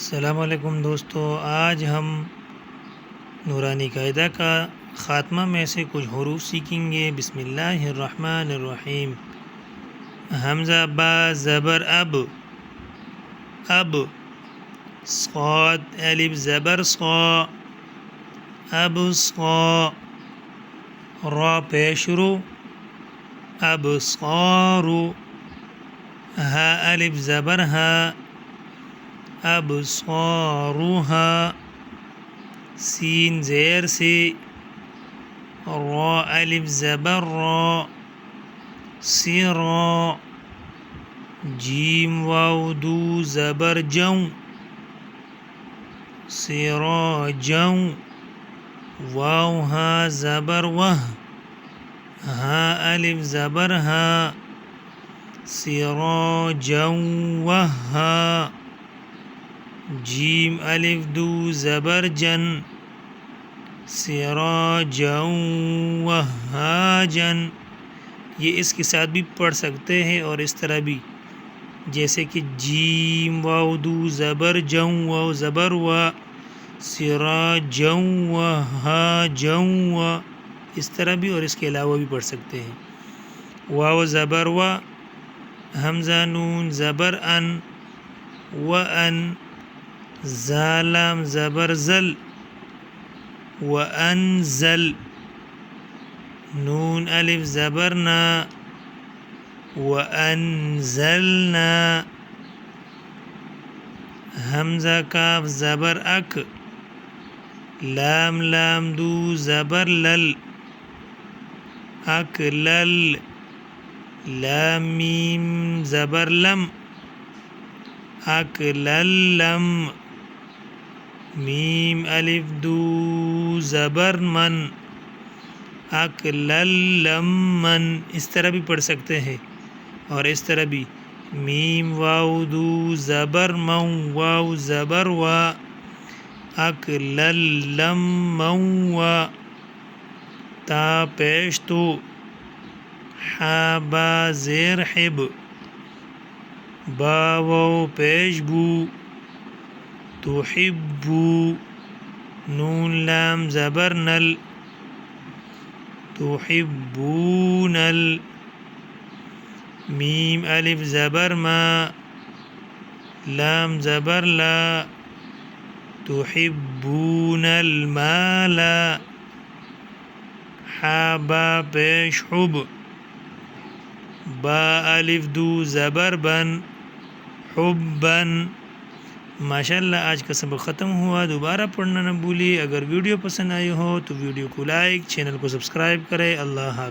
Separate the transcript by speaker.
Speaker 1: السلام علیکم دوستو، آج ہم نورانی قاعدہ کا خاتمہ میں سے کچھ حروف سیکھیں گے۔ بسم اللہ الرحمن الرحیم۔ حمزہ با زبر اب، صاد الف زبر صا اب صا، را پیش رو اب صارو، ہا الف زبر ہا ابصارها، سین زیر سے، را الف زبر را سرا، جیم واو دو زبر جو سراجا، واو ہا زبر وہ، ہا الف زبر ہا سراجا وہا، جیم الف دو زبر جن سراجا وہاجا۔ یہ اس کے ساتھ بھی پڑھ سکتے ہیں اور اس طرح بھی، جیسے کہ جیم واو دو زبر جو واو زبر و سراجا وہاجا و، اس طرح بھی اور اس کے علاوہ بھی پڑھ سکتے ہیں۔ واو زبر و، حمزہ نون زبر ان وان، زالام زبر زل وانزل، نون الف زبر نا وانزلنا، حمزہ کاف زبر اک، لام دو زبر لل اکلل، لام میم زبر لم اکللم، میم الف دو زبر من اکللم من، اس طرح بھی پڑھ سکتے ہیں اور اس طرح بھی، میم واو دو زبر مو واو زبر و اکللم مو، تا پیش تو، حا با زیر حب، با واو پیش بو تحبو، نون لام زبر نل تحبونل، میم الف زبر ما لام زبر لا تحبون المال، حا با پیش حب، با الف دو زبر بن حبن۔ ماشاءاللہ آج کا سبق ختم ہوا، دوبارہ پڑھنا نہ بھولیے۔ اگر ویڈیو پسند آئی ہو تو ویڈیو کو لائک، چینل کو سبسکرائب کرے۔ اللہ حافظ۔